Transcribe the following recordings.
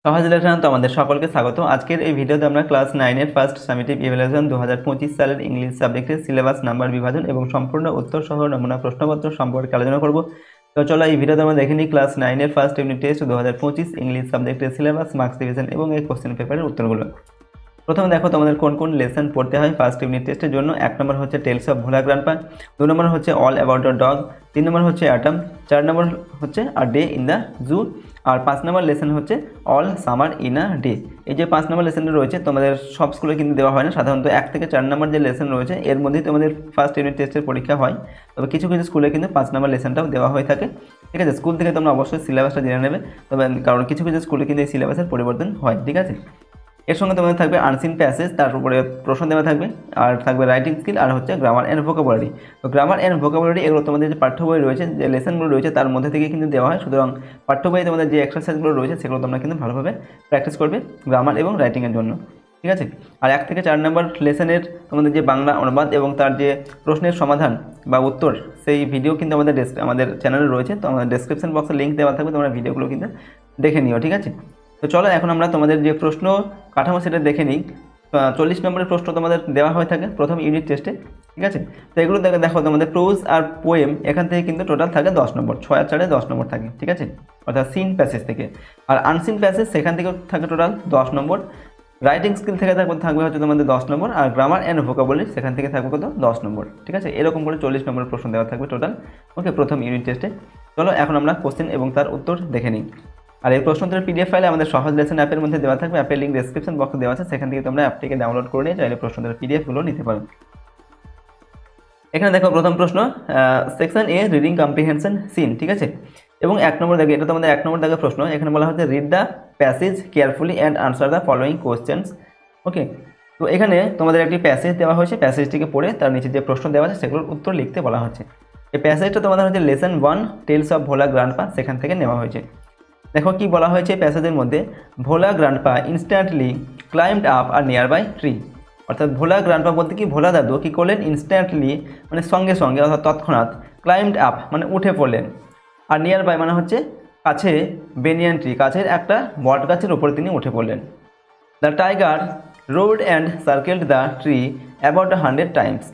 সহজ লেসন তো আমাদের সকলকে স্বাগত। আজকের এই ভিডিওতে আমরা ক্লাস 9 এর ফার্স্ট সামেটিভ ইভ্যালুয়েশন 2025 সালের ইংলিশ সাবজেক্টের সিলেবাস নাম্বার বিভাজন এবং সম্পূর্ণ উত্তর সহ নমুনা প্রশ্নপত্র সম্পর্কে আলোচনা করব। তো চলো এই ভিডিওতে আমরা দেখে নিই ক্লাস 9 এর ফার্স্ট ইউনিট টেস্ট 2025 ইংলিশ সাবজেক্টের সিলেবাস, মার্কস ডিভিশন এবং এই কোশ্চেন পেপারের উত্তরগুলো। প্রথমে দেখো তোমাদের কোন কোন লেসন পড়তে হয় ফার্স্ট ইউনিট টেস্টের জন্য। 1 নম্বর হচ্ছে tales of Bhola grandpa, 2 number হচ্ছে all about a dog, 3 number হচ্ছে অ্যাটম, 4 নম্বর হচ্ছে a day in the zoo, আর 5 নম্বর লেসন হচ্ছে all summer in a day. এই যে 5 নম্বর লেসনটা রয়েছে তোমাদের সব স্কুলে কিন্তু দেওয়া হয় না, সাধারণত 1 থেকে 4 নম্বর যে লেসন রয়েছে এর মধ্যেই তোমাদের ফার্স্ট ইউনিট টেস্টের পরীক্ষা হয়। তবে কিছু কিছু স্কুলে কিন্তু 5 নম্বর লেসনটাও দেওয়া হয়ে থাকে। ঠিক আছে, স্কুল থেকে তোমরা অবশ্যই সিলেবাসটা জেনে নেবে, তবে কারণ কিছু কিছু স্কুলে কিন্তু এই সিলেবাসের পরিবর্তন হয়। ঠিক আছে, এর সঙ্গে তোমাদের থাকবে আনসিন প্যাসেজ, তার উপরে প্রশ্ন দেওয়া থাকবে, আর থাকবে রাইটিং স্কিল, আর হচ্ছে গ্রামার অ্যান্ড ভোকাবুলারি। তো গ্রামার অ্যান্ড ভোকাবুলারি এগুলো তোমাদের যে পাঠ্য বই রয়েছে, যে লেসনগুলো রয়েছে তার মধ্যে থেকে কিন্তু দেওয়া হয়। সুতরাং পাঠ্য বইয়ে তোমাদের যে এক্সারসাইজগুলো রয়েছে সেগুলো তোমরা কিন্তু ভালোভাবে প্র্যাকটিস করবে গ্রামার এবং রাইটিংয়ের জন্য। ঠিক আছে, আর 1 থেকে 4 নম্বর লেসনের তোমাদের যে বাংলা অনুবাদ এবং তার যে প্রশ্নের সমাধান বা উত্তর, সেই ভিডিও কিন্তু আমাদের চ্যানেলে রয়েছে। তো আমাদের ডেসক্রিপশন বক্সে লিঙ্ক দেওয়া থাকবে, তোমরা ভিডিওগুলো কিন্তু দেখে নিও। ঠিক আছে, তো চলো এখন আমরা তোমাদের যে প্রশ্ন কাঠামো সেটা দেখে নিই। 40 নম্বরের প্রশ্ন তোমাদের দেওয়া হয়ে থাকে প্রথম ইউনিট টেস্টে। ঠিক আছে, তো এগুলো দেখো তোমাদের প্রোজ আর পোয়েম এখান থেকে কিন্তু টোটাল থাকে 10 নম্বর, 6 আর 4 10 নম্বর থাকে। ঠিক আছে, অর্থাৎ সিন প্যাসেজ থেকে। আর আনসিন প্যাসেজ সেখান থেকে থাকে টোটাল 10 নম্বর। রাইটিং স্কিল থেকে থাকবে হচ্ছে তোমাদের 10 নম্বর, আর গ্রামার অ্যান্ড ভোকাবুলারি সেখান থেকে থাকবে কত 10 নম্বর। ঠিক আছে, এরকম করে 40 নম্বরের প্রশ্ন দেওয়া থাকবে টোটাল। ওকে, প্রথম ইউনিট টেস্টে। চলো এখন আমরা কোশ্চেন এবং তার উত্তর দেখে নিই। আর এই প্রশ্নোত্তরের পিডিএফ ফাইলে আমাদের সহজ লেসন অ্যাপের মধ্যে দেওয়া থাকবে, অ্যাপের লিঙ্ক ডেসক্রিপশন বক্সে দেওয়া আছে, সেখান থেকে তোমরা অ্যাপটিকে ডাউনলোড করে নিয়ে চাইলে প্রশ্নোত্তরের পিডিএফগুলো নিতে পারো। এখানে দেখো প্রথম প্রশ্ন, সেকশন এ রিডিং কম্প্রিহেনশন সিন। ঠিক আছে, এবং 1 নম্বর দেখে, এটা তোমাদের 1 নম্বর দেখে প্রশ্ন। এখানে বলা হচ্ছে read the passage carefully and answer the following questions. Okay, তো এখানে তোমাদের একটি প্যাসেজ দেওয়া হয়েছে, প্যাসেজটিকে পড়ে তার নিচে যে প্রশ্ন দেওয়া আছে সেগুলোর উত্তর লিখতে বলা হচ্ছে। এই প্যাসেজটা তোমাদের হচ্ছে lesson 1 tales of Bhola grandpa সেখান থেকে নেওয়া হয়েছে। দেখো কি বলা হয়েছে প্যাসেজের মধ্যে, Bhola grandpa instantly climbed up a nearby tree. অর্থাৎ ভোলা গ্র্যান্ডপা বলতে কি, ভোলা দাদু কী করলেন, ইনস্ট্যান্টলি মানে সঙ্গে সঙ্গে অর্থাৎ তৎক্ষণাৎ, ক্লাইম্বড আপ মানে উঠে পড়লেন, আর নিয়ার বাই মানে হচ্ছে কাছে, বেনিয়ান ট্রি কাছের একটা বট গাছের উপরে তিনি উঠে পড়লেন। The tiger rode and circled the tree about 100 times.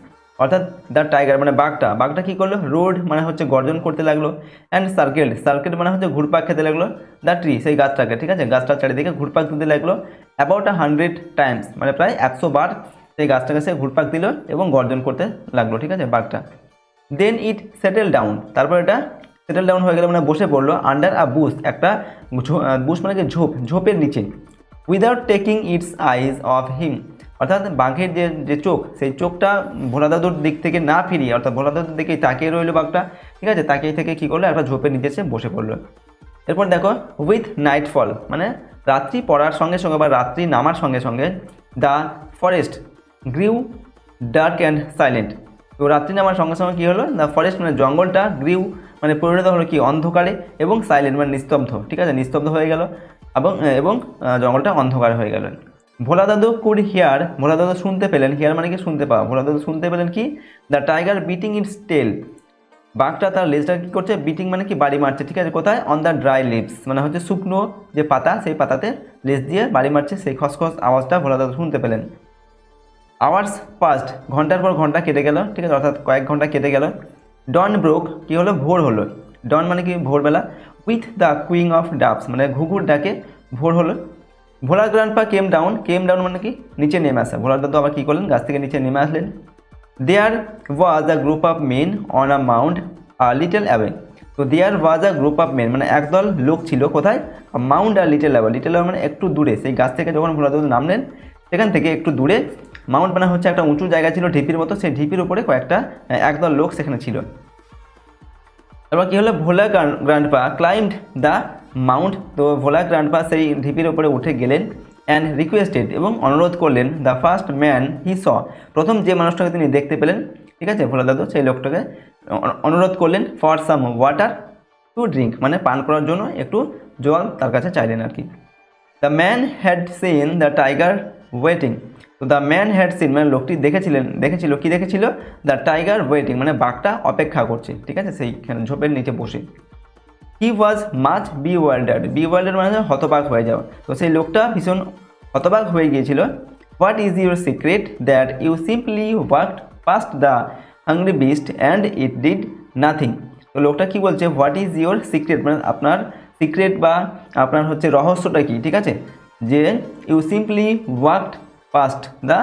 অর্থাৎ দ্য টাইগার মানে বাঘটা কী করলো, রোড মানে হচ্ছে গর্জন করতে লাগলো, অ্যান্ড সার্কেল মানে হচ্ছে ঘুরপাক খেতে লাগলো, দ্য ট্রি সেই গাছটাকে। ঠিক আছে, গাছটার চারিদিকে ঘুরপাক দিতে লাগলো, অ্যাবাউট 100 টাইমস মানে প্রায় 100 বার সেই গাছটাকে সে ঘুরপাক দিল এবং গর্জন করতে লাগলো। ঠিক আছে, বাঘটা। দেন ইট সেটেল ডাউন, তারপর এটা সেটেল ডাউন হয়ে গেল মানে বসে পড়লো, আন্ডার আ বুশ, একটা বুশ মানে কি ঝোপের নিচে, without taking its eyes off হিম। অর্থাৎ বাঘের যে চোখ, সেই চোখটা ভোলা দাদুর দিক থেকে না ফিরিয়ে, অর্থাৎ ভোলা দাদুর দিকেই তাকিয়ে রইল বাঘটা। ঠিক আছে, তাকিয়ে থেকে কী করলো, একটা ঝোপের নিচে সে বসে পড়লো। এরপর দেখো উইথ নাইটফল মানে রাত্রি পড়ার সঙ্গে সঙ্গে বা রাত্রি নামার সঙ্গে সঙ্গে, the forest গ্রিউ dark and silent. তো রাত্রি নামার সঙ্গে সঙ্গে কী হলো, দ্য ফরেস্ট মানে জঙ্গলটা, গ্রিউ মানে পরিণত হলো কি অন্ধকারে, এবং সাইলেন্ট মানে নিস্তব্ধ। ঠিক আছে, নিস্তব্ধ হয়ে গেল এবং জঙ্গলটা অন্ধকার হয়ে গেল। ভোলা দাদু কুড হিয়ার, ভোলা দাদু শুনতে পেলেন, হিয়ার মানে কি শুনতে পাওয়া, ভোলা দাদু শুনতে পেলেন কি, দ্য টাইগার বিটিং ইটস টেল, বাঘটা তার লেজটা কী করছে, বিটিং মানে কি বাড়ি মারছে। ঠিক আছে, কোথায়, অন দ্য ড্রাই লিভস মানে হচ্ছে শুকনো যে পাতা, সেই পাতাতে লেজ দিয়ে বাড়ি মারছে, সেই খসখস আওয়াজটা ভোলা দাদু শুনতে পেলেন। আওয়ার্স পাস্ট, ঘন্টার পর ঘন্টা কেটে গেল। ঠিক আছে, অর্থাৎ কয়েক ঘন্টা কেটে গেল। ডন ব্রোক, কী হলো, ভোর হলো। ডন মানে কি ভোরবেলা। With the cooing of dubs মানে ঘুঘুর ডাকে ভোর হলো। ভোলা গ্র্যান্ডপা কেম ডাউন মানে কি নিচে নেমে আসা, ভোলা দাদু আবার কী করলেন, গাছ থেকে নিচে নেমে আসলেন। There was a group of men on a mount a little away. তো there was a group of men মানে একদল লোক ছিল কোথায়, mount a little away. Little away মানে একটু দূরে, সেই গাছ থেকে যখন ভোলা দাদু নামলেন সেখান থেকে একটু দূরে, মাউন্ট মানে হচ্ছে একটা উঁচু জায়গা ছিল ঢিপির মতো, সেই ঢিপির উপরে একদল লোক সেখানে ছিল। তারপর কী হলো, ভোলা গ্র্যান্ডপা ক্লাইম্বড দ্য মাউন্ট। তো ভোলা গ্র্যান্ডপা সেই ঢিপির উপরে উঠে গেলেন, অ্যান্ড রিকোয়েস্টেড এবং অনুরোধ করলেন, দ্য ফার্স্ট ম্যান হি স, প্রথম যে মানুষটাকে তিনি দেখতে পেলেন। ঠিক আছে, ভোলা দাদু সেই লোকটাকে অনুরোধ করলেন, for some water to drink মানে পান করার জন্য একটু জল তার কাছে চাইলেন আর কি। The man had seen the tiger waiting. তো দ্য ম্যান হ্যাড সিন মানে লোকটি দেখেছিল দ্য টাইগার ওয়েটিং মানে বাঘটা অপেক্ষা করছে। ঠিক আছে, সেইখানে ঝোপের নিচে বসে। হি ওয়াজ মাচ বিওয়ার্ল্ডার্ড মানে হতবাক হয়ে যাওয়া। তো সেই লোকটা ভীষণ হতবাক হয়ে গিয়েছিল। What is your secret that you simply walked past the hungry beast and it did nothing. তো লোকটা কি বলছে, হোয়াট ইজ ইউর সিক্রেট মানে আপনার সিক্রেট বা আপনার হচ্ছে রহস্যটা কি, ঠিক আছে, যে you simply walked past the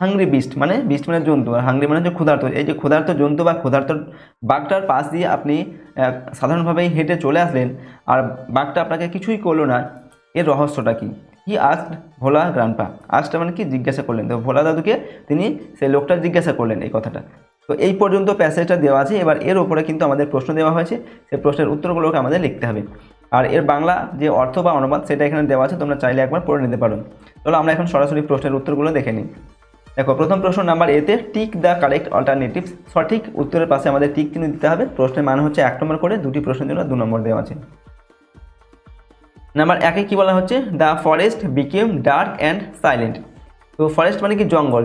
hungry beast মানে জন্তু, আর হাংরি মানে হচ্ছে ক্ষুধার্ত। এই যে ক্ষুধার্ত জন্তু বা ক্ষুধার্ত বাঘটার পাশ দিয়ে আপনি সাধারণভাবেই হেঁটে চলে আসলেন আর বাঘটা আপনাকে কিছুই করলো না, এর রহস্যটা কি? He asked Bhola grandpa. আস্কটা মানে কি, জিজ্ঞাসা করলেন। তো ভোলা দাদুকে তিনি সেই লোকটা জিজ্ঞাসা করলেন এই কথাটা। তো এই পর্যন্ত প্যাসেজটা দেওয়া আছে। এবার এর উপরে কিন্তু আমাদের প্রশ্ন দেওয়া হয়েছে, সেই প্রশ্নের উত্তরগুলোকে আমাদের লিখতে হবে। আর এর বাংলা যে অর্থ বা অনুবাদ সেটা এখানে দেওয়া আছে, তোমরা চাইলে একবার পড়ে নিতে পারো। চলো আমরা এখন সরাসরি প্রশ্নের উত্তরগুলো দেখে নিই। দেখো, প্রথম প্রশ্ন নাম্বার এতে টিক দ্য কারেক্ট অল্টারনেটিভস। সঠিক উত্তরের পাশে আমাদের টিক চিহ্ন দিতে হবে। প্রশ্নের মান হচ্ছে 1 নম্বর করে, দুটি প্রশ্নের জন্য 2 নম্বর দেওয়া আছে। নাম্বার 1-এ কী বলা হচ্ছে, the forest became dark and silent. তো ফরেস্ট মানে কি,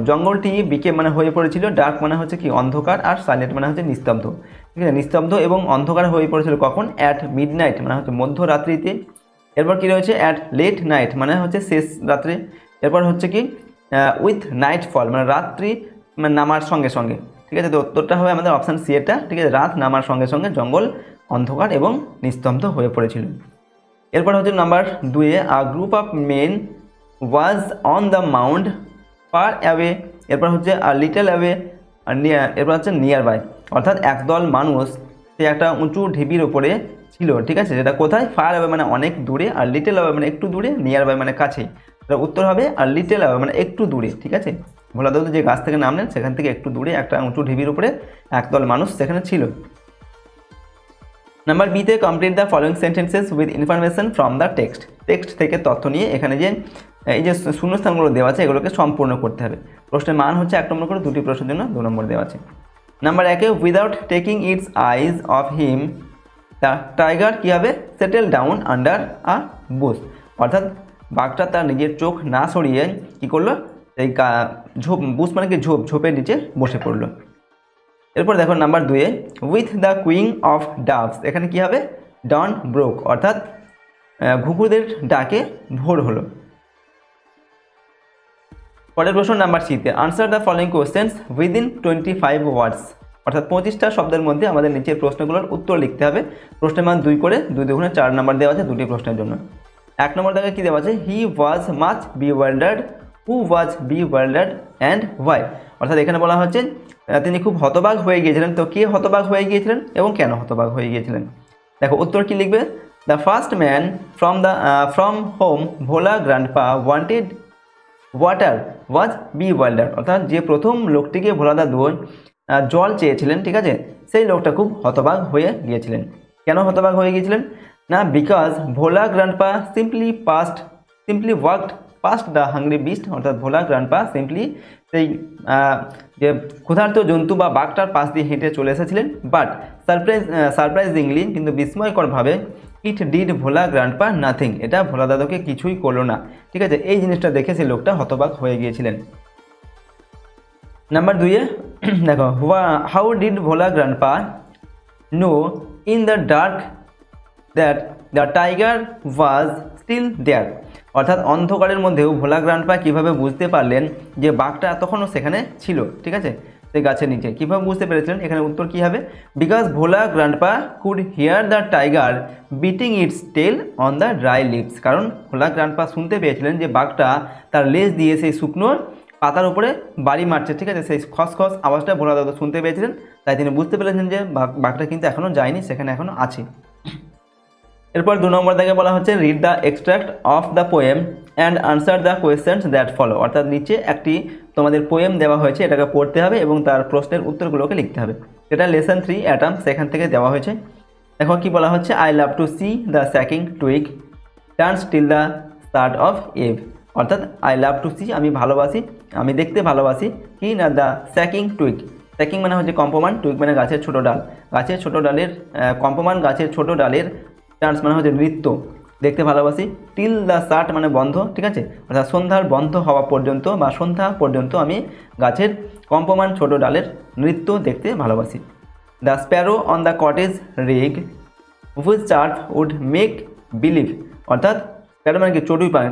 জঙ্গলটি বিকেম মানে হয়ে পড়েছিল, ডার্ক মানে হচ্ছে কি অন্ধকার, আর সাইলেন্ট মানে হচ্ছে নিস্তব্ধ। ঠিক আছে, নিস্তব্ধ এবং অন্ধকার হয়ে পড়েছিল কখন? অ্যাট মিডনাইট মানে হচ্ছে মধ্যরাত্রিতে। এরপর কী রয়েছে, অ্যাট লেট নাইট মানে হচ্ছে শেষ রাত্রে। এরপর হচ্ছে কি উইথ নাইট ফল মানে রাত্রি মানে নামার সঙ্গে সঙ্গে। ঠিক আছে, তো উত্তরটা হবে আমাদের অপশান সি এটা। ঠিক আছে, রাত নামার সঙ্গে সঙ্গে জঙ্গল অন্ধকার এবং নিস্তব্ধ হয়ে পড়েছিল। এরপর হচ্ছে নাম্বার 2-এ a group of men was on the mount far away. এরপর হচ্ছে আ লিটল অ্যাওয়ে, এরপর হচ্ছে নিয়ার বাই, অর্থাৎ একদল মানুষ সে একটা উঁচু ঢিবির ওপরে ছিল। ঠিক আছে, যেটা কোথায়? ফার অ্যাওয়ে মানে অনেক দূরে, আর লিটল অ্যাওয়ে মানে একটু দূরে, নিয়ার বাই মানে কাছেই। এটা উত্তর হবে আর লিটল অ্যাওয়ে মানে একটু দূরে। ঠিক আছে, ভোলা দাদু যে গাছ থেকে নামলেন সেখান থেকে একটু দূরে একটা উঁচু ঢিবির উপরে একদল মানুষ সেখানে ছিল। নাম্বার বিতে complete the following sentences with information from the text থেকে তথ্য নিয়ে এখানে যে এই যে শূন্যস্থানগুলো দেওয়া আছে এগুলোকে সম্পূর্ণ করতে হবে। প্রশ্নের মান হচ্ছে 1 নম্বর করে, দুটি প্রশ্নের জন্য 2 নম্বর দেওয়া আছে। নাম্বার 1-এ without taking its eyes off him the tiger কী হবে? Settle down under a bush. অর্থাৎ বাঘটা তার নিজের চোখ না সরিয়ে কী করলো? এই বুশ মানে কি ঝোপের নিচে বসে পড়লো। এরপর দেখো নাম্বার 2-এ with the cooing of doves, এখানে কী হবে? ডন ব্রোক, অর্থাৎ ঘুঘুদের ডাকে ভোর হলো। পরের প্রশ্ন নাম্বার সিতে answer the following questions within 25 ওয়ার্ডস, অর্থাৎ 25টা শব্দের মধ্যে আমাদের নিচের প্রশ্নগুলোর উত্তর লিখতে হবে। প্রশ্নের মান 2 করে, 2 দুগুণে 4 নম্বর দেওয়া আছে দুটি প্রশ্নের জন্য। 1 নম্বর দেখে কী দেওয়া আছে, he was much bewildered, who was bewildered and why. অর্থাৎ এখানে বলা হচ্ছে তিনি খুব হতবাক হয়ে গিয়েছিলেন। তো কে হতবাক হয়ে গিয়েছিলেন এবং কেন হতবাক হয়ে গিয়েছিলেন? দেখো উত্তর কী লিখবে, the first man from home Bhola grandpa wanted water was bewildered. অর্থাৎ যে প্রথম লোকটিকে ভোলা দাদু জল চেয়েছিলেন, ঠিক আছে, সেই লোকটা খুব হতবাক হয়ে গিয়েছিলেন। কেন হতবাক হয়ে গিয়েছিলেন? না, because Bhola grandpa simply walked past the hungry beast. অর্থাৎ ভোলা গ্র্যান্ডপা সিম্পলি সেই যে ক্ষুধার্ত জন্তু বা বাঘটার পাশ দিয়ে হেঁটে চলে এসেছিলেন। বাট সারপ্রাইজিংলি কিন্তু বিস্ময়করভাবে it did Bhola grandpa nothing, এটা ভোলা দাদুকে কিছুই করলো না। ঠিক আছে, এই জিনিসটা দেখে সেই লোকটা হতবাক হয়ে গিয়েছিলেন। নাম্বার 2-এ দেখো how did Bhola grandpa know in the dark that the tiger was still there. অর্থাৎ অন্ধকারের মধ্যেও ভোলা গ্র্যান্ডপা কীভাবে বুঝতে পারলেন যে বাঘটা তখনও সেখানে ছিল। ঠিক আছে, সেই গাছের নিচে কীভাবে বুঝতে পেরেছিলেন? এখানে উত্তর কী হবে, because Bhola grandpa could hear the tiger beating its tail on the dry leaves. কারণ ভোলা গ্র্যান্ডপা শুনতে পেয়েছিলেন যে বাঘটা তার লেজ দিয়ে সেই শুকনো পাতার উপরে বাড়ি মারছে। ঠিক আছে, সেই খসখস আওয়াজটা ভোলা দাদু শুনতে পেয়েছিলেন, তাই তিনি বুঝতে পেরেছেন যে বাঘটা কিন্তু এখনও যায়নি, সেখানে এখনও আছে। এরপর 2 নম্বর থেকে বলা হচ্ছে read the extract of the poem and answer the questions that follow. অর্থাৎ নিচে একটি তোমাদের পোয়েম দেওয়া হয়েছে, এটাকে পড়তে হবে এবং তার প্রশ্নের উত্তরগুলোকে লিখতে হবে। এটা লেসন 3 অ্যাটম, সেখান থেকে দেওয়া হয়েছে। দেখো কি বলা হচ্ছে, I love to see the shaking twig turns till the start of eve. অর্থাৎ আই লাভ টু সি আমি ভালোবাসি, আমি দেখতে ভালোবাসি কি না, দ্য স্যাকিং টুইগ। স্যাকিং মানে হচ্ছে কম্পমান, টুইগ মানে গাছের ছোটো ডাল, গাছের ছোটো ডালের কম্পমান গাছের ছোটো ডালের ডান্স মানে হচ্ছে নৃত্য, দেখতে ভালোবাসি। টিল দ্য শার্ট মানে বন্ধ। ঠিক আছে, অর্থাৎ সন্ধ্যার বন্ধ হওয়া পর্যন্ত বা সন্ধ্যা পর্যন্ত আমি গাছের কম্পমান ছোট ডালের নৃত্য দেখতে ভালোবাসি। The sparrow on the cottage rig which chart would make believe, অর্থাৎ প্যারো মানে কি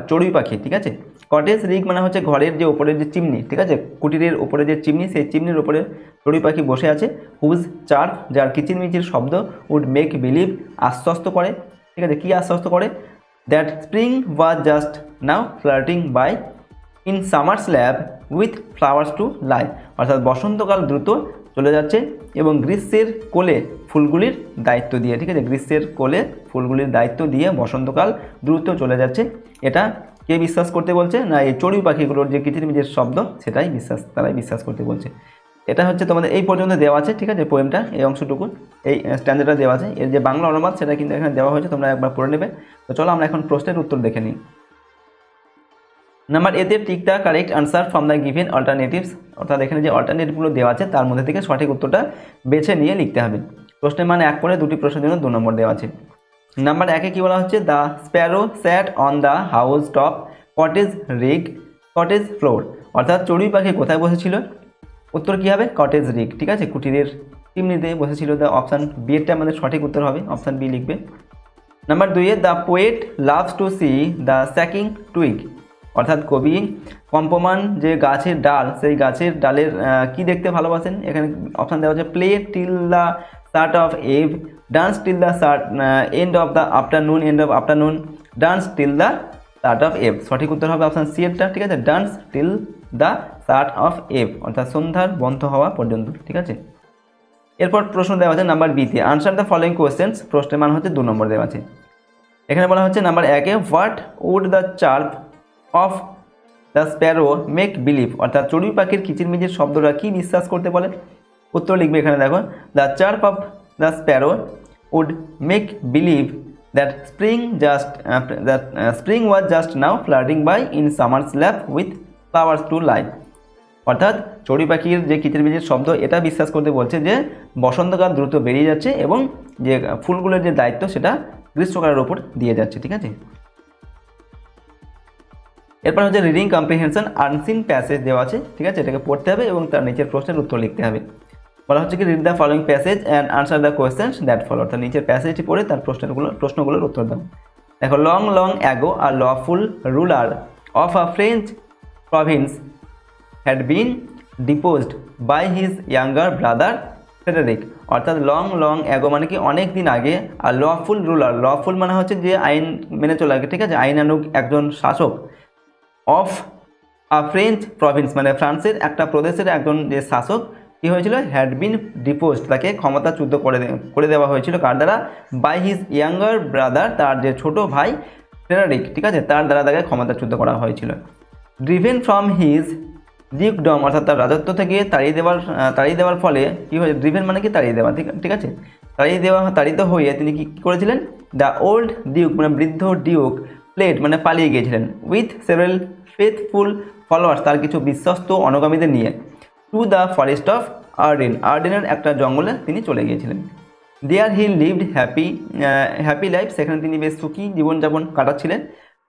চড়ুই পাখি, ঠিক আছে। কটেজ রিগ মানে হচ্ছে ঘরের যে ওপরের যে চিমনি, ঠিক আছে, কুটিরের ওপরে যে চিমনি, সেই চিমনির ওপরে চড়ুই পাখি বসে আছে। হুইজ চার্ট, যার কিচিরমিচির শব্দ, উড মেক বিলিভ আশ্বস্ত করে, ঠিক আছে। কি আশ্বস্ত করে? That spring was just now flirting by in summer slab with flowers to lie, অর্থাৎ বসন্তকাল দ্রুত চলে যাচ্ছে এবং গ্রীষ্মের কোলে ফুলগুলির দায়িত্ব দিয়ে, ঠিক আছে, গ্রীষ্মের কোলে ফুলগুলির দায়িত্ব দিয়ে বসন্তকাল দ্রুত চলে যাচ্ছে। এটা কে বিশ্বাস করতে বলছে? না এই চড়ুই পাখিগুলোর যে কিচিরমিচির শব্দ তারাই বিশ্বাস করতে বলছে। এটা হচ্ছে তোমাদের এই পর্যন্ত দেওয়া আছে, ঠিক আছে, পোয়েমটা এই অংশটুকু, এই স্ট্যান্ডার্ডটা দেওয়া আছে। এর যে বাংলা অনুবাদ সেটা কিন্তু এখানে দেওয়া হয়েছে, তোমরা একবার পড়ে নেবে। তো চলো আমরা এখন প্রশ্নের উত্তর দেখে নিই। নাম্বার এতে tick the correct answer from the given alternatives, অর্থাৎ এখানে যে অল্টারনেটিভগুলো দেওয়া আছে তার মধ্যে থেকে সঠিক উত্তরটা বেছে নিয়ে লিখতে হবে। প্রশ্নের মান 1 করে, দুটি প্রশ্নের জন্য 2 নম্বর দেওয়া আছে। নাম্বার 1-এ কী বলা হচ্ছে? The sparrow sat on the house top cottage rig cottage floor, অর্থাৎ চড়ুই পাখি কোথায় বসেছিল? উত্তর কী হবে? কটেজ রিগ, ঠিক আছে, কুটিরের চিমনিতে বসেছিল। দ্য অপশান বি এরটা আমাদের সঠিক উত্তর হবে, অপশান বি লিখবে। নাম্বার 2-এ the poet loves to see the shaking twig, অর্থাৎ কবি কম্পমান যে গাছের ডাল, সেই গাছের ডালের কি দেখতে ভালোবাসেন? এখানে অপশান দেওয়া আছে play till the start of eve, dance till the end of the afternoon, dance till the start of eve. সঠিক উত্তর হবে অপশান সি এরটা, ঠিক আছে, dance till the start of eve, অর্থাৎ সন্ধ্যার বন্ধ হওয়া পর্যন্ত, ঠিক আছে। এরপর প্রশ্ন দেওয়া আছে নাম্বার বিতে, আনসার দ্য ফলোয়িং কোয়েশ্চেন্স, প্রশ্নের মান হচ্ছে 2 নম্বর দেওয়া আছে। এখানে বলা হচ্ছে নাম্বার 1-এ what would the chirp of the sparrow make believe, অর্থাৎ চড়ুই পাখির কিচিরমিচির শব্দটা কি বিশ্বাস করতে বলে? উত্তর লিখবে এখানে, দেখো, the chirp of the sparrow would make believe that spring was just now flirting by in summer slap with flowers to lie, অর্থাৎ চড়ুই পাখির যে কিচিরমিচির শব্দ এটা বিশ্বাস করতে বলছে যে বসন্তকাল দ্রুত বেরিয়ে যাচ্ছে এবং যে ফুলগুলোর যে দায়িত্ব সেটা গ্রীষ্মকালের ওপর দিয়ে যাচ্ছে, ঠিক আছে। এরপর হচ্ছে রিডিং কম্প্রিহেনশন, আনসিন প্যাসেজ দেওয়া আছে, ঠিক আছে, এটাকে পড়তে হবে এবং তার নিচের প্রশ্নের উত্তর লিখতে হবে। বলা হচ্ছে কি read the following passage and answer the questions that follow, অর্থাৎ নিচের প্যাসেজটি পড়ে তার প্রশ্নগুলোর উত্তর দাও। দেখো, long long ago a lawful ruler of a French Province had been deposed by his younger brother Frederick, অর্থাৎ লং লং অ্যাগো মানে কি অনেক দিন আগে, আর লফুল রুলার, লফুল মানে হচ্ছে যে আইন মেনে চলে, ঠিক আছে, আইনানুগ একজন শাসক, অফ আ ফ্রেঞ্চ প্রভিন্স মানে ফ্রান্সের একটা প্রদেশের একজন যে শাসক কী হয়েছিল? হ্যাড বিন ডিপোজড, তাকে ক্ষমতাচ্যুত করে দেওয়া হয়েছিল। কার দ্বারা? বাই হিজ ইয়াঙ্গার ব্রাদার, তার যে ছোট ভাই ফ্রেডারিক, ঠিক আছে, তার দ্বারা তাকে ক্ষমতাচ্যুত করা হয়েছিল। ড্রিভেন ফ্রম হিজ ডিউকডম, অর্থাৎ তার রাজত্ব থেকে তাড়িয়ে দেওয়ার ফলে কী হয়েছে? ড্রিভেন মানে কি তাড়িয়ে দেওয়া, ঠিক আছে, তাড়িত হয়ে তিনি কী করেছিলেন? দ্য ওল্ড ডিউক মানে বৃদ্ধ ডিউক প্লেড মানে পালিয়ে গিয়েছিলেন, উইথ সেভারেল ফেথফুল ফলোয়ার্স, তার কিছু বিশ্বস্ত অনুগামীদের নিয়ে, to the forest of Arden, আর্ডেনের একটা জঙ্গলে তিনি চলে গিয়েছিলেন। There he lived happy life, সেখানে তিনি বেশ সুখী জীবনযাপন কাটাচ্ছিলেন।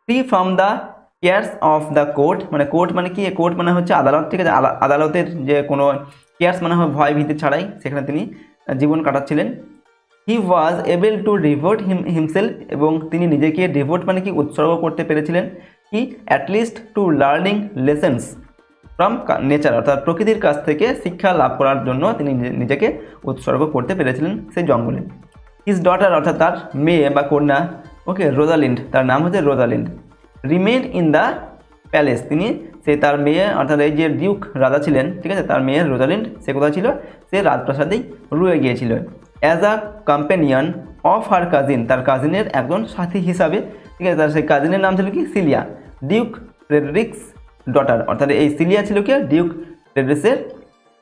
Free from the cares of the court, মানে কোর্ট মানে কি? কোর্ট মানে হচ্ছে আদালত, ঠিক আছে, আদালতের যে কোনো কেয়ার্স মানে হয় ভয় ভীতি ছাড়াই সেখানে তিনি জীবন কাটাচ্ছিলেন। হি ওয়াজ এবেল টু ডিভোট হিমসেলফ, এবং তিনি নিজেকে ডিভোট মানে কি উৎসর্গ করতে পেরেছিলেন, কি at least two learning lessons from nature, অর্থাৎ প্রকৃতির কাছ থেকে শিক্ষা লাভ করার জন্য তিনি নিজেকে উৎসর্গ করতে পেরেছিলেন সেই জঙ্গলে। হিজ ডটার, অর্থাৎ তার মেয়ে বা কন্যা, ওকে, রোজালিন্ড, তার নাম হচ্ছে Rosalind, remain in the palace, তার মেয়ে, অর্থাৎ এই যে ডিউক রাজা ছিলেন, ঠিক আছে, তার মেয়ে রোজালিন্ড সে কোথায় ছিল? সে রাজপ্রাসাদেই রয়ে গিয়েছিল। As a companion of her cousin, তার কাজিনের একজন সাথী হিসাবে, ঠিক আছে, তার সেই কাজিনের নাম ছিল কি? সিলিয়া, ডিউক ফ্রেডরিক্স ডটার, অর্থাৎ এই সিলিয়া ছিল কি? ডিউক ফ্রেডরিক্সের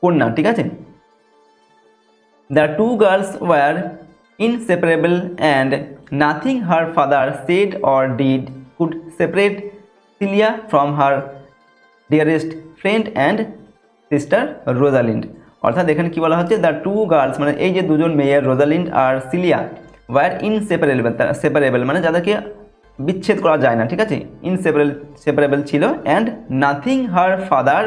কন্যা, ঠিক আছে। The two girls were inseparable and nothing her father said or did could separate Celia from her dearest friend and sister Rosalind, অর্থাৎ এখানে কি বলা হচ্ছে? দ্য টু গার্লস মানে এই যে দুজন মেয়ে রোজালিন্ড আর সিলিয়া, ওয়ার সেপারেবল মানে যাদেরকে বিচ্ছেদ করা যায় না, ঠিক আছে, সেপারেবল ছিল। And nothing her father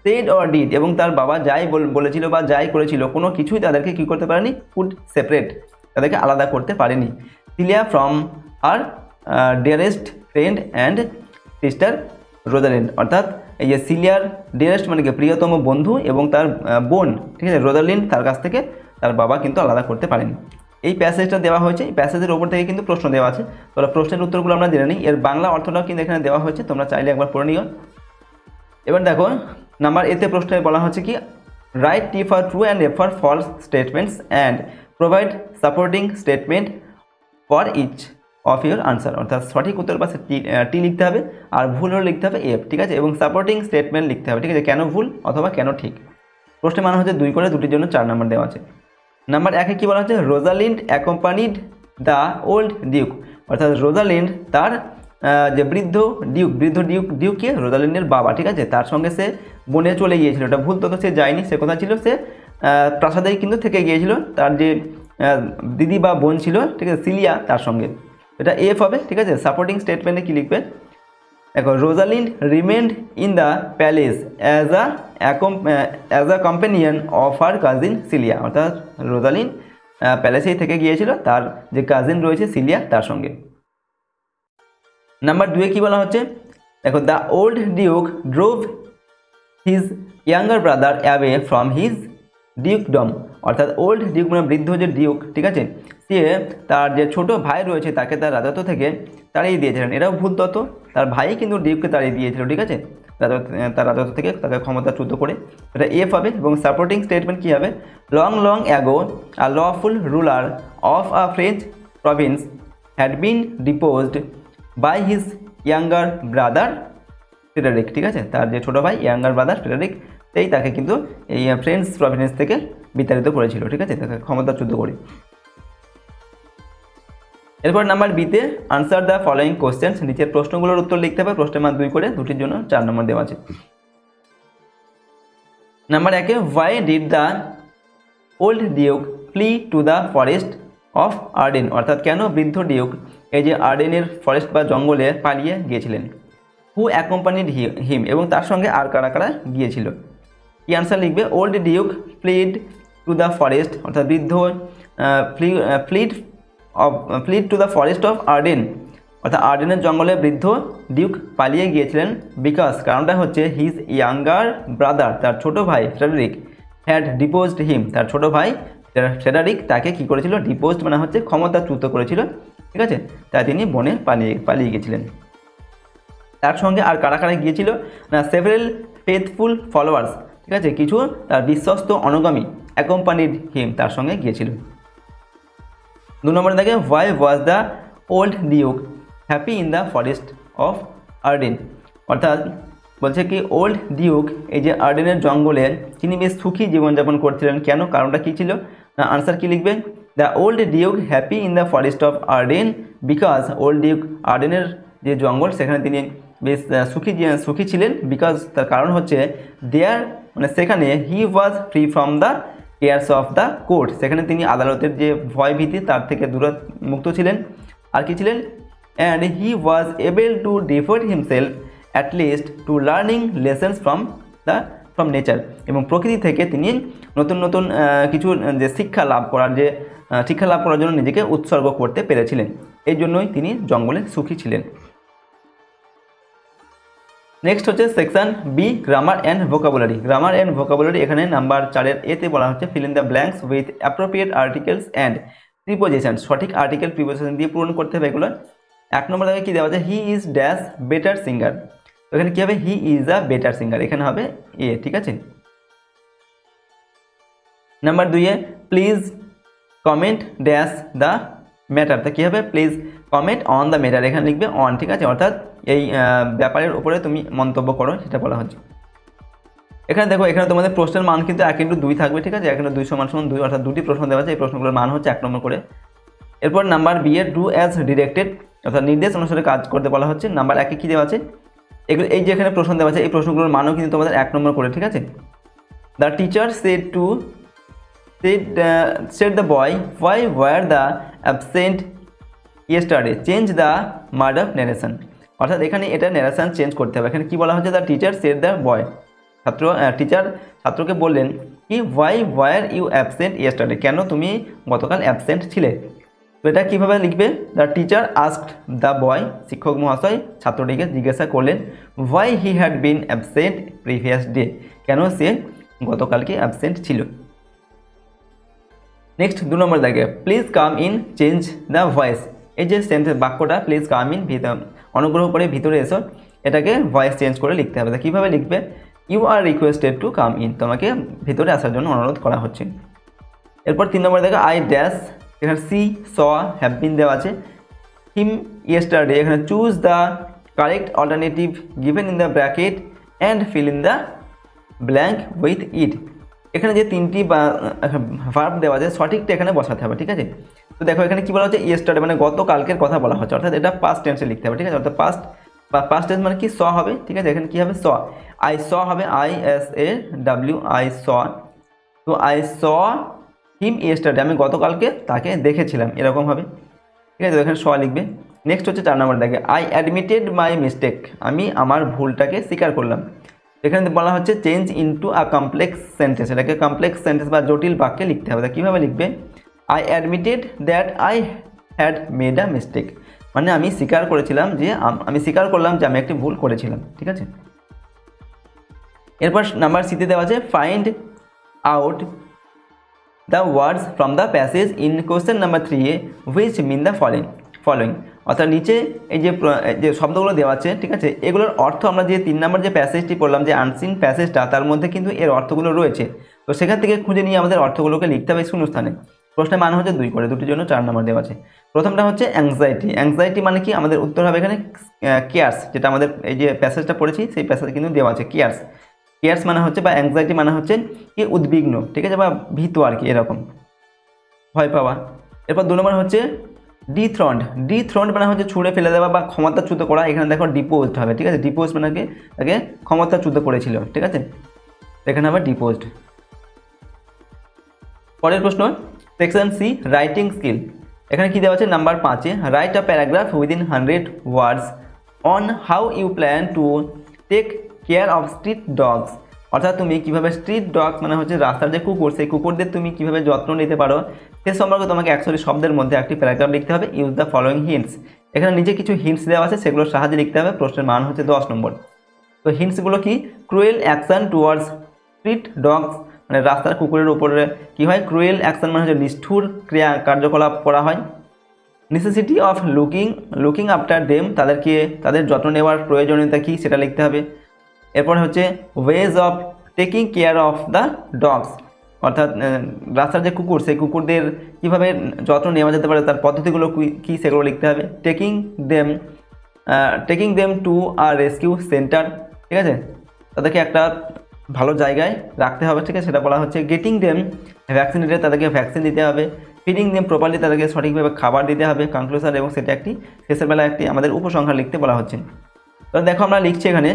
said or did, এবং তার বাবা যাই বলেছিল বা যাই করেছিল কোনো কিছুই তাদেরকে কী করতে পারেনি? কুড সেপারেট, তাদেরকে আলাদা করতে পারেনি। Celia from her dearest friend and sister Rosalind, অর্থাৎ এই যে সিলিয়ার ডিয়ারেস্ট মানে কি প্রিয়তম বন্ধু এবং তার বোন, ঠিক আছে, রোজালিন্ড, তার কাছ থেকে তার বাবা কিন্তু আলাদা করতে পারেনি। এই প্যাসেজটা দেওয়া হয়েছে, এই প্যাসেজের ওপর থেকে কিন্তু প্রশ্ন দেওয়া আছে। তোমরা প্রশ্নের উত্তরগুলো আমরা জেনে নিই, এর বাংলা অর্থটাও কিন্তু এখানে দেওয়া হয়েছে, তোমরা চাইলে একবার পড়ে নিও। এবার দেখো নাম্বার এতে প্রশ্নে বলা হচ্ছে কি, write T for true and F for false statements and provide supporting statement for each of your answer, অর্থাৎ সঠিক উত্তর পাশে টি লিখতে হবে আর ভুল হলে লিখতে হবে এফ, ঠিক আছে, এবং সাপোর্টিং স্টেটমেন্ট লিখতে হবে, ঠিক আছে, কেন ভুল অথবা কেন ঠিক। প্রশ্নের মান হচ্ছে 2 করে, দুটির জন্য 4 নম্বর দেওয়া আছে। নাম্বার 1-এ কী বলা হচ্ছে, Rosalind accompanied the old Duke, অর্থাৎ রোজালিন্ড তার যে বৃদ্ধ ডিউককে রোজালিন্ডের বাবা, ঠিক আছে, তার সঙ্গে সে বনে চলে গিয়েছিল। এটা ভুল তথ্য, সে যায়নি, সে কথা ছিল সে প্রাসাদেই কিন্তু থেকে গিয়েছিল, তার যে দিদি বা বোন ছিল, ঠিক আছে, সিলিয়া, তার সঙ্গে। এটা এফ হবে, ঠিক আছে। সাপোর্টিং স্টেটমেন্টে কী লিখবে, দেখো, Rosalind remained in the palace as a companion of her cousin Celia, অর্থাৎ রোজালিন্ড প্যালেসেই থেকে গিয়েছিল তার যে কাজিন রয়েছে সিলিয়া, তার সঙ্গে। নাম্বার 2-এ কী বলা হচ্ছে, দেখো, the old duke drove his younger brother away from his dukedom, অর্থাৎ ওল্ড ডিউক মানে বৃদ্ধ যে ডিউক, ঠিক আছে, সে তার যে ছোট ভাই রয়েছে তাকে তার রাজত্ব থেকে তাড়িয়ে দিয়েছিলেন। এটাও ভুল তথ্য, তার ভাই কিন্তু ডিউককে তাড়িয়ে দিয়েছিল, ঠিক আছে, তার রাজত্ব থেকে তাকে ক্ষমতাচ্যুত করে। এটা এফ হবে। এবং সাপোর্টিং স্টেটমেন্ট কী হবে, long ago a lawful ruler of a French province had been deposed by his younger brother Frederick, ঠিক আছে, তার যে ছোটো ভাই ইয়াঙ্গার ব্রাদার ফ্রেডারিক, সেই তাকে কিন্তু এই ফ্রেঞ্চ প্রভিন্স থেকে বিতাড়িত করেছিল, ঠিক আছে, তাকে ক্ষমতাচ্যুত করে। এরপর নাম্বার বিতে আনসার দ্য ফলোয়িং কোশ্চেন্স, নিচের প্রশ্নগুলোর উত্তর লিখতে হবে। প্রশ্নের মান 2 করে, দুটির জন্য 4 নম্বর দেওয়া আছে। নাম্বার 1-এ, why did the old duke flee to the forest of Arden, অর্থাৎ কেন বৃদ্ধ ডিউক এই যে আর্ডেনের ফরেস্ট বা জঙ্গলে পালিয়ে গিয়েছিলেন। হু অ্যাকম্পানিড হিম, এবং তার সঙ্গে আর কারা কারা গিয়েছিল। কি আনসার লিখবে, old Duke fled two the forest, অর্থাৎ বৃদ্ধ fled two the forest of Arden, অর্থাৎ আর্ডেনের জঙ্গলে বৃদ্ধ ডিউক পালিয়ে গিয়েছিলেন। বিকজ, কারণটা হচ্ছে, হিজ ইয়াঙ্গার ব্রাদার, তার ছোট ভাই ফ্রেডারিক, হ্যাড ডিপোজড হিম, তার ছোট ভাই ফ্রেডারিক তাকে কি করেছিল, ডিপোজড মানে হচ্ছে ক্ষমতাচ্যুত করেছিল, ঠিক আছে, তাই তিনি বনে পালিয়ে গিয়েছিলেন। তার সঙ্গে আর কারা কারা গিয়েছিল না, সেভারেল ফেথফুল ফলোয়ার্স, ঠিক আছে, কিছু তার বিশ্বস্ত অনুগামী, অ্যাকম্পানিড হিম, তার সঙ্গে গিয়েছিল। 2 নম্বরে দেখে, why was the old duke happy in the forest of Arden, অর্থাৎ বলছে কি ওল্ড ডিউক এই যে আর্ডেনের জঙ্গলে তিনি বেশ সুখী জীবনযাপন করছিলেন, কেন, কারণটা কী ছিল না, আনসার কী লিখবে, the old duke happy in the forest of Arden because, old duke আর্ডেনের যে জঙ্গল সেখানে তিনি বেশ সুখী ছিলেন। বিকজ, তার কারণ হচ্ছে, দেয়ার মানে সেখানে he was free from the cares of the court, সেখানে তিনি আদালতের যে ভয় ভীতি তার থেকে মুক্ত ছিলেন। আর কি ছিলেন, and he was able to devote himself at least two learning lessons from nature, এবং প্রকৃতি থেকে তিনি নতুন কিছু যে শিক্ষা লাভ করার জন্য নিজেকে উৎসর্গ করতে পেরেছিলেন। এই জন্যই তিনি জঙ্গলে সুখী ছিলেন। নেক্সট হচ্ছে section B, grammar and vocabulary. Grammar and vocabulary এখানে নাম্বার 4-এর এতে বলা হচ্ছে, fill in the blanks with appropriate articles and preposition, সঠিক আর্টিকেল প্রিপোজিশন দিয়ে পূরণ করতে হবে এগুলো। 1 নম্বর দেখে কী দেওয়া আছে, he is dash better singer, এখানে কী হবে, he is a better singer, এখানে হবে এ, ঠিক আছে। নাম্বার 2-এ, please comment dash the matter, তা কী হবে, please comment on the matter, এখানে লিখবে অন, ঠিক আছে, অর্থাৎ এই ব্যাপারের উপরে তুমি মন্তব্য করো, সেটা বলা হচ্ছে। এখানে দেখো, এখানে তোমাদের প্রশ্নের মান কিন্তু 1:2 থাকবে, ঠিক আছে, 1:2 = 2, অর্থাৎ 2টি প্রশ্ন দেওয়া আছে, এই প্রশ্নগুলোর মান হচ্ছে 1 নম্বর করে। এরপর নাম্বার বি এর ডু অ্যাজ ডিরেক্টেড, অর্থাৎ নির্দেশ অনুসারে কাজ করতে বলা হচ্ছে। নাম্বার 1-এ কী দেওয়া আছে, এগুলো এই যে এখানে প্রশ্ন দেওয়া আছে, এই প্রশ্নগুলোর মানও কিন্তু তোমাদের 1 নম্বর করে, ঠিক আছে। The teacher said the boy, why were the absent yesterday, change the mode of narration, অর্থাৎ এখানে এটা ন্যারেশন চেঞ্জ করতে হবে। এখানে কি বলা হচ্ছে, the teacher said the boy, teacher ছাত্রকে বললেন কি why were you absent yesterday, কেন তুমি গতকাল অ্যাবসেন্ট ছিলে। তো এটা কীভাবে লিখবে, the teacher asked the boy, শিক্ষক মহাশয় ছাত্রটিকে জিজ্ঞাসা করলেন why he had been absent previous day, কেন সে গতকালকে অ্যাবসেন্ট ছিল। নেক্সট 2 নম্বর দেখে please come in change the voice, এই যে সেন্টেন্স বাক্যটা প্লিজ কাম ইন অনুগ্রহ করে ভিতরে এসো, এটাকে ভয়েস চেঞ্জ করে লিখতে হবে। কীভাবে লিখবে, you are requested to come in, তোমাকে ভিতরে আসার জন্য অনুরোধ করা হচ্ছে। এরপর 3 নম্বর দেখো আই ড্যাশ, এখানে সি স হ্যাভ বিন দেওয়া আছে, হিম ইয়েস্টারডে, এখানে choose the correct alternative given in the bracket and feel in the blank with it, এখানে যে 3টি ভার্ব দেওয়া আছে সঠিকটা এখানে বসাতে হবে, ঠিক আছে। তো দেখো এখানে কী বলা হচ্ছে, ইয়েস্টারডে মানে গতকালকের কথা বলা হচ্ছে, অর্থাৎ এটা পাস্ট টেন্সে লিখতে হবে, ঠিক আছে। অর্থাৎ পাস্ট টেন্স মানে কি স হবে, ঠিক আছে। এখানে কী হবে স, আই স হবে ISAW, স। তো আই স হিম ইয়েস্টারডে, আমি গতকালকে তাকে দেখেছিলাম, এরকম হবে, ঠিক আছে। তো এখানে স লিখবে। নেক্সট হচ্ছে 4 নম্বর দেখে আই অ্যাডমিটেড মাই মিস্টেক, আমি আমার ভুলটাকে স্বীকার করলাম। এখানে বলা হচ্ছে change into a complex sentence, এটাকে কমপ্লেক্স সেন্টেন্স বা জটিল বাক্যে লিখতে হবে। কীভাবে লিখবে, I admitted that I had made a mistake, মানে আমি স্বীকার করেছিলাম যে আমি স্বীকার করলাম যে আমি একটি ভুল করেছিলাম, ঠিক আছে। এরপর নাম্বার সিতে দেওয়া আছে find out the words from the passage in question number 3 which mean the following, অর্থাৎ নিচে এই যে শব্দগুলো দেওয়া আছে, ঠিক আছে, এগুলোর অর্থ আমরা যে 3 নম্বর যে প্যাসেজটি পড়লাম, যে আনসিন প্যাসেজটা, তার মধ্যে কিন্তু এর অর্থগুলো রয়েছে। তো সেখান থেকে খুঁজে নিয়ে আমাদের অর্থগুলোকে লিখতে হবে শূন্যস্থানে। প্রশ্নের মান হচ্ছে 2 করে, দুটির জন্য 4 নম্বর দেওয়া আছে। প্রথমটা হচ্ছে অ্যাংজাইটি, অ্যাংজাইটি মানে কি, আমাদের উত্তর হবে এখানে কেয়ার্স, যেটা আমাদের এই যে প্যাসেজটা পড়েছি সেই প্যাসেজ কিন্তু দেওয়া আছে কেয়ার্স। কেয়ার্স মানে হচ্ছে বা অ্যাংজাইটি মানে হচ্ছে কি উদ্বিগ্ন, ঠিক আছে, বা ভীত আর কি, এরকম ভয় পাওয়া। এরপর 2 নম্বর হচ্ছে ডিথ্রন্ড মানে হচ্ছে ছুঁড়ে ফেলে দেওয়া বা ক্ষমতাচ্যুত করা, এখানে দেখো ডিপোজড হবে, ঠিক আছে। ডিপোজ মানে কি তাকে ক্ষমতাচ্যুত করেছিল, ঠিক আছে, এখানে হবে ডিপোজড। পরের প্রশ্ন সেকশন সি রাইটিং স্কিল, এখানে কি দেওয়া আছে নাম্বার 5-এ write a paragraph within 100 words on how you plan to take care of street dogs, অর্থাৎ তুমি কীভাবে স্ট্রিট ডগ মানে হচ্ছে রাস্তার যে কুকুর, সেই কুকুরদের তুমি কীভাবে যত্ন নিতে পারো সে সম্পর্কে তোমাকে 100 শব্দের মধ্যে একটি প্যারাগ্রাফ লিখতে হবে। ইউজ দ্য ফলোয়িং হিন্টস, এখানে নিচে কিছু হিন্টস দেওয়া আছে, সেগুলোর সাহায্যে লিখতে হবে। প্রশ্নের মান হচ্ছে 10 নম্বর। তো হিন্টসগুলো কি, cruel action towards street dogs, মানে রাস্তার কুকুরের উপরে কী হয়, ক্রুয়েল অ্যাকশন মানে হচ্ছে নিষ্ঠুর ক্রিয়া কার্যকলাপ করা হয়। Necessity of looking after them, তাদের যত্ন নেওয়ার প্রয়োজনীয়তা কী সেটা লিখতে হবে। এরপরে হচ্ছে ways of taking care of the dogs, অর্থাৎ রাস্তার যে কুকুর সেই কুকুরদের কীভাবে যত্ন নেওয়া যেতে পারে তার পদ্ধতিগুলো কী সেগুলো লিখতে হবে। Taking them to a rescue centre, ঠিক আছে, তাদেরকে একটা ভালো জায়গায় রাখতে হবে, ঠিক আছে, সেটা বলা হচ্ছে। গেটিং দেম ভ্যাকসিনেটেড, তাদেরকে ভ্যাকসিন দিতে হবে। ফিডিং দেম প্রপারলি, তাদেরকে সঠিকভাবে খাবার দিতে হবে। কনক্লুশন, এবং সেটা একটি শেষের বেলা একটি আমাদের উপসংহার লিখতে বলা হচ্ছে। তো দেখো আমরা লিখছি এখানে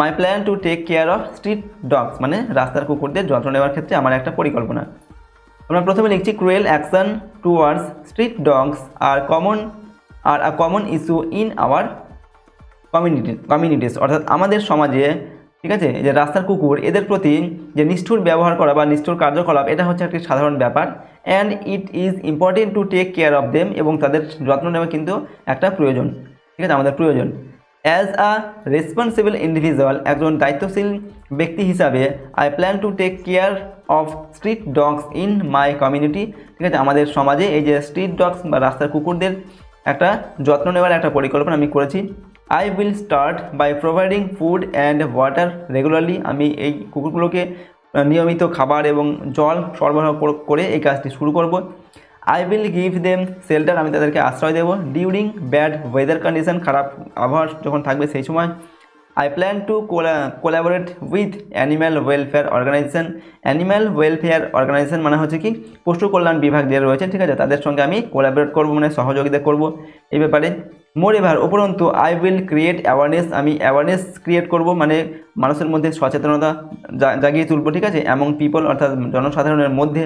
my plan to take care of street dogs, মানে রাস্তার কুকুরদের যত্ন নেওয়ার ক্ষেত্রে আমার একটা পরিকল্পনা। আমরা প্রথমে লিখছি cruel action towards street dogs are a common issue in our communities, অর্থাৎ আমাদের সমাজে, ঠিক আছে, যে রাস্তার কুকুর এদের প্রতি যে নিষ্ঠুর ব্যবহার করা বা নিষ্ঠুর কার্যকলাপ, এটা হচ্ছে একটি সাধারণ ব্যাপার। And it is important to take care of them, এবং তাদের যত্ন নেওয়া কিন্তু একটা প্রয়োজন, ঠিক আছে, আমাদের প্রয়োজন। অ্যাজ আ রেসপন্সিবল ইন্ডিভিজুয়াল, একজন দায়িত্বশীল ব্যক্তি হিসাবে I plan to take care of street dogs in my community, ঠিক আছে, আমাদের সমাজে এই যে স্ট্রিট ডগস বা রাস্তার কুকুরদের একটা যত্ন নেওয়ার একটা পরিকল্পনা আমি করেছি। I will start by providing food and water regularly, আমি এই কুকুরগুলোকে নিয়মিত খাবার এবং জল সরবরাহ করে এই কাজটি শুরু করব। I will give them shelter, আমি তাদেরকে আশ্রয় দেবো ডিউরিং ব্যাড ওয়েদার কন্ডিশন, খারাপ আবহাওয়া যখন থাকবে সেই সময়। I plan to collaborate with animal welfare organisation, animal welfare organisation মানে হচ্ছে কি পশু কল্যাণ বিভাগ যে রয়েছে, ঠিক আছে, তাদের সঙ্গে আমি কোলাবোরেট করবো, মানে সহযোগিতা করব এই ব্যাপারে। মোরেভার, উপরন্তু আই উইল ক্রিয়েট অ্যাওয়ারনেস, আমি অ্যাওয়ারনেস ক্রিয়েট করব, মানে মানুষের মধ্যে সচেতনতা জাগিয়ে তুলব, ঠিক আছে, অ্যামং পিপল, অর্থাৎ জনসাধারণের মধ্যে,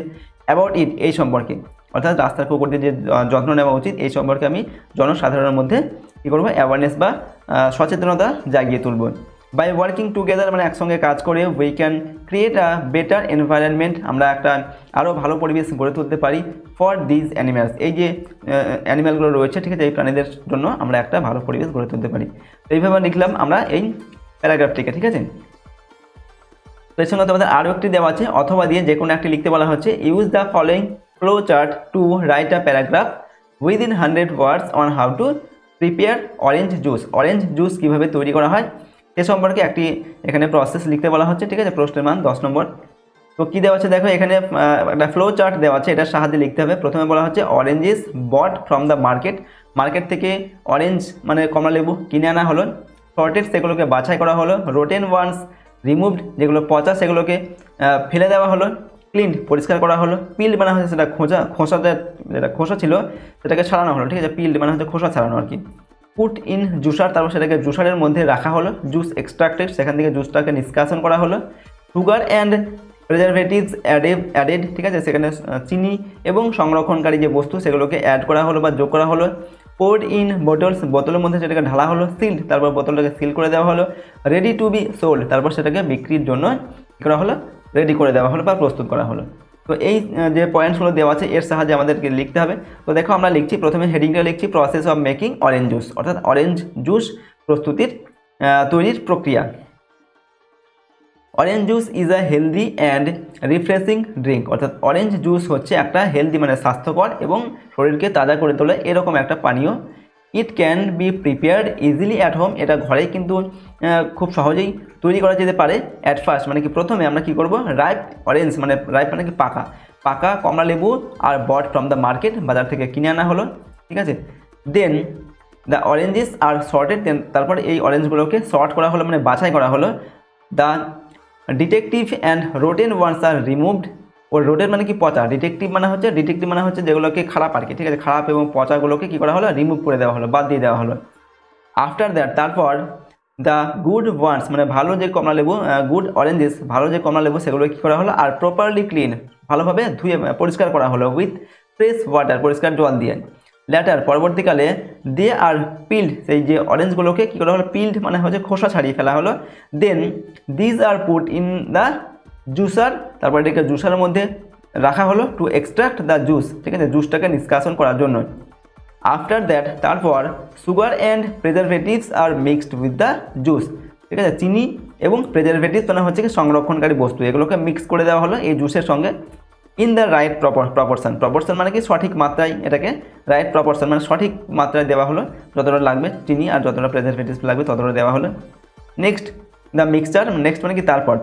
অ্যাবাউট ইট, এই সম্পর্কে, অর্থাৎ রাস্তার কুকুরদের যে যত্ন নেওয়া উচিত এই সম্পর্কে আমি জনসাধারণের মধ্যে কী করবো, অ্যাওয়ারনেস বা সচেতনতা জাগিয়ে তুলব। বাই ওয়ার্কিং টুগেদার মানে একসঙ্গে কাজ করে we can create a better environment, আমরা একটা আরও ভালো পরিবেশ গড়ে তুলতে পারি ফর দিস অ্যানিম্যালস, এই যে অ্যানিম্যালগুলো রয়েছে, ঠিক আছে, এই প্রাণীদের জন্য আমরা একটা ভালো পরিবেশ গড়ে তুলতে পারি। তো এইভাবে লিখলাম আমরা এই প্যারাগ্রাফটিকে, ঠিক আছে। তো এর সঙ্গে তোমাদের আরও একটি দেওয়া আছে, অথবা দিয়ে যে কোনো একটি লিখতে বলা হচ্ছে, use the following flow chart to write a paragraph within 100 words on how to prepare orange juice. Orange juice কীভাবে তৈরি করা হয় সে সম্পর্কে একটি এখানে প্রসেস লিখতে বলা হচ্ছে, ঠিক আছে। প্রশ্নের মান 10 নম্বর। তো কী দেওয়া আছে দেখো, এখানে একটা ফ্লো চার্ট দেওয়া আছে, এটার সাহায্যে লিখতে হবে। প্রথমে বলা হচ্ছে orange is bought from the market, market থেকে অরেঞ্জ মানে কমলা লেবু কিনে আনা হলো। সর্টেড, সেগুলোকে বাছাই করা হলো। রোটেন ওয়ান্স রিমুভড, যেগুলো পচা সেগুলোকে ফেলে দেওয়া হলো। ক্লিন, পরিষ্কার করা হলো। পিল্ড মানে হচ্ছে সেটা খোসাটা, যেটা খোসা ছিল সেটাকে ছাড়ানো হলো, ঠিক আছে। পিল্ড মানে হচ্ছে খোসা ছাড়ানো আর কি। পুট ইন জুসার, তারপর সেটাকে জুসারের মধ্যে রাখা হলো। জুস এক্সট্রাক্টেড, সেখান থেকে জুসটাকে নিষ্কাশন করা হলো। সুগার অ্যান্ড প্রিজারভেটিভস অ্যাডেড, ঠিক আছে, সেখানে চিনি এবং সংরক্ষণকারী যে বস্তু সেগুলোকে অ্যাড করা হলো বা যোগ করা হলো। পোর্ড ইন বোটলস, বোতলের মধ্যে সেটাকে ঢালা হলো। সিল্ড, তারপর বোতলটাকে সিল করে দেওয়া হলো। রেডি টু বি সোল্ড, তারপর সেটাকে বিক্রির জন্য কী করা হলো, রেডি করে দেওয়া হলো বা প্রস্তুত করা হলো। তো এই যে পয়েন্টসগুলো দেওয়া আছে এর সাহায্যে আমাদেরকে লিখতে হবে। তো দেখো আমরা লিখছি, প্রথমে হেডিংটা লিখছি process of making orange juice, অর্থাৎ অরেঞ্জ জুস প্রস্তুতির তৈরির প্রক্রিয়া। Orange juice is a healthy and refreshing drink, অর্থাৎ অরেঞ্জ জুস হচ্ছে একটা হেলদি মানে স্বাস্থ্যকর এবং শরীরকে তাজা করে তোলে এরকম একটা পানীয়। It can be prepared easily at home, এটা ঘরেই কিন্তু খুব সহজেই তৈরি করা যেতে পারে। অ্যাট ফার্স্ট মানে কি প্রথমে আমরা কি করব, রাইপ অরেঞ্জ মানে রাইপ মানে কি পাকা, পাকা কমলা লেবু আর বট ফ্রম দ্য মার্কেট, বাজার থেকে কিনে আনা হলো, ঠিক আছে। দেন দ্য অরেঞ্জেস আর সর্টেড, তারপরে এই অরেঞ্জগুলোকে সর্ট করা হলো মানে বাছাই করা হলো। The defective and rotten ones are removed, ও রোটেন মানে কি পচা, ডিটেকটিভ মানে হচ্ছে যেগুলোকে খারাপ আর কি, ঠিক আছে, খারাপ এবং পচাগুলোকে কী করা হলো, রিমুভ করে দেওয়া হলো, বাদ দিয়ে দেওয়া হলো। আফটার দ্যাট, তারপর দ্য গুড ওয়ান্স মানে ভালো যে কমলা লেবু, গুড অরেঞ্জেস ভালো যে কমলা লেবু, সেগুলো কী করা হলো, আর প্রপারলি ক্লিন ভালোভাবে ধুয়ে পরিষ্কার করা হলো উইথ ফ্রেশ ওয়াটার, পরিষ্কার জল দিয়ে। ল্যাটার পরবর্তীকালে দে আর পিল্ড, সেই যে অরেঞ্জগুলোকে কী করা হলো, পিল্ড মানে হচ্ছে খোসা ছাড়িয়ে ফেলা হলো। Then these are put in the juicer, তারপর এটাকে জুসারের মধ্যে রাখা হলো টু এক্সট্রাক্ট দ্য জুস, ঠিক আছে, জুসটাকে নিষ্কাশন করার জন্য। আফটার দ্যাট, তারপর sugar and preservatives are mixed with the juice, ঠিক আছে, চিনি এবং প্রিজারভেটিভস মানে হচ্ছে কি সংরক্ষণকারী বস্তু, এগুলোকে মিক্স করে দেওয়া হলো এই জুসের সঙ্গে। In the right proportion, proportion মানে কি সঠিক মাত্রায়, এটাকে রাইট প্রপোর্শন মানে সঠিক মাত্রায় দেওয়া হলো, যতটা লাগবে চিনি আর যতটা প্রিজারভেটিভস লাগবে ততটা দেওয়া হলো। নেক্সট দ্য মিক্সচার, নেক্সট মানে কি তারপর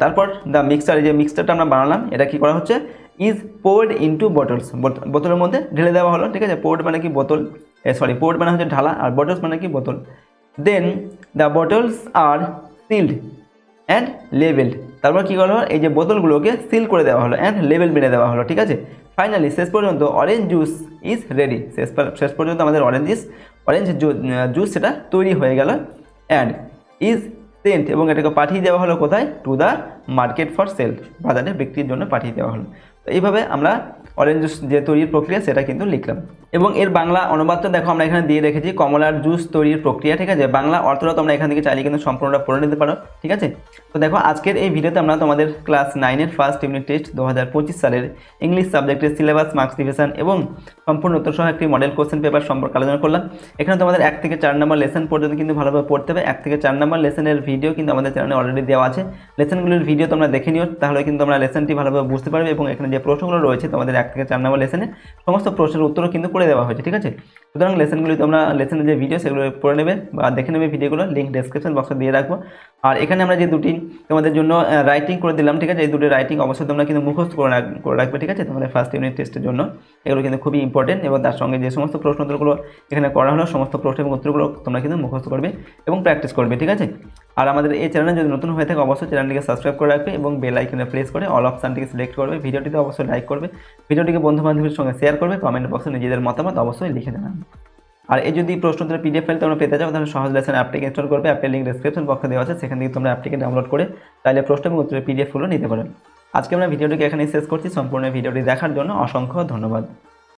দ্য মিক্সচার, এই যে মিক্সচারটা আমরা বানালাম এটা কি করা হচ্ছে, ইজ পোর্ড ইনটু বটলস, বোতলের মধ্যে ঢেলে দেওয়া হলো, ঠিক আছে। পোর্ড মানে কি বোতল, পোর্ড মানে হচ্ছে ঢালা, আর বটলস মানে কি বোতল। Then the bottles are sealed and labelled, তারপর কী করা হলো, এই যে বোতলগুলোকে সিল করে দেওয়া হলো অ্যান্ড লেবেল মেরে দেওয়া হলো, ঠিক আছে। ফাইনালি শেষ পর্যন্ত অরেঞ্জ জুস ইজ রেডি, শেষ পর্যন্ত আমাদের অরেঞ্জ জুস সেটা তৈরি হয়ে গেল। অ্যান্ড ইজ সেন্ট, এবং এটাকে পাঠিয়ে দেওয়া হলো কোথায়, to the market for sale, বাজারে বিক্রির জন্য পাঠিয়ে দেওয়া হলো। তো এইভাবে আমরা অরেঞ্জ জুস যে তৈরির প্রক্রিয়া সেটা কিন্তু লিখলাম। এবং এর বাংলা অনুবাদটা দেখো আমরা এখানে দিয়ে রেখেছি, কমলার জুস তৈরির প্রক্রিয়া, ঠিক আছে। বাংলা অর্থটা তোমরা এখান থেকে চাইলে কিন্তু সম্পূর্ণটা পড়ে নিতে পারো, ঠিক আছে। তো দেখো আজকের এই ভিডিওতে আমরা তোমাদের ক্লাস 9-এর ফার্স্ট ইউনিট টেস্ট 2025 সালের ইংলিশ সাবজেক্টের সিলেবাস, মার্কস ডিভিশন এবং সম্পূর্ণ উত্তর সহ একটি মডেল কোশ্চেন পেপার সম্পর্কে আলোচনা করলাম। এখানে তোমাদের 1 থেকে 4 নম্বর লেসন পর্যন্ত কিন্তু ভালোভাবে পড়তে হবে। 1 থেকে 4 নম্বর লেসনের ভিডিও কিন্তু আমাদের চ্যানেলে অলরেডি দেওয়া আছে, লেসনগুলির ভিডিও তোমরা দেখে নিও, তাহলে কিন্তু তোমরা লেসনটি ভালোভাবে বুঝতে পারবে। এবং এখানে যে প্রশ্নগুলো রয়েছে তোমাদের 1 থেকে 4 নম্বর লেসনে সমস্ত প্রশ্নের উত্তরও কিন্তু করে দেওয়া হয়েছে, ঠিক আছে। সুতরাং লেসনগুলি তোমরা লেসনের যে ভিডিও সেগুলো পড়ে নেবে বা দেখে নেবে ভিডিওগুলো, লিঙ্ক ডেসক্রিপশন বক্সে দিয়ে রাখবো। আর এখানে আমরা যে দুটি তোমাদের জন্য রাইটিং করে দিলাম, ঠিক আছে, এই দুটি রাইটিং অবশ্যই তোমরা কিন্তু মুখস্থ করে রাখবে, ঠিক আছে, তোমাদের ফার্স্ট ইউনিট টেস্টের জন্য। এগুলো কিন্তু খুবই ইম্পর্টেন্ট, এবং তার সঙ্গে যে সমস্ত প্রশ্ন উত্তরগুলো এখানে করা হলো সমস্ত প্রশ্ন এবং উত্তরগুলো তোমরা কিন্তু মুখস্থ করবে এবং প্র্যাকটিস করবে, ঠিক আছে। আর আমাদের এই চ্যানেলে যদি নতুন হয়ে থাকে অবশ্যই চ্যানেলটিকে সাবস্ক্রাইব করে রাখবে এবং বেল আইকনে প্রেস করে অল অপশানটিকে সিলেক্ট করবে। ভিডিওটিতে অবশ্যই লাইক করবে, ভিডিওটিকে বন্ধু বান্ধবীর সঙ্গে শেয়ার করবে, কমেন্ট বক্সে নিজেদের মতামত অবশ্যই লিখে জানাবে। আর এই যদি প্রশ্ন উত্তরের পিডিএফ ফাইল তোমরা পেতে চাও তাহলে সহজ লেসন অ্যাপটিকে ইনস্টল করবে, অ্যাপের লিঙ্ক ডেসক্রিপশন বক্সে দেওয়া আছে, সেখান থেকে তোমরা অ্যাপটিকে ডাউনলোড করে তাহলে প্রশ্ন এবং উত্তরের পিডিএফগুলো নিতে পারো। আজকে আমরা ভিডিওটিকে এখানেই শেষ করছি। সম্পূর্ণ ভিডিওটি দেখার জন্য অসংখ্য ধন্যবাদ।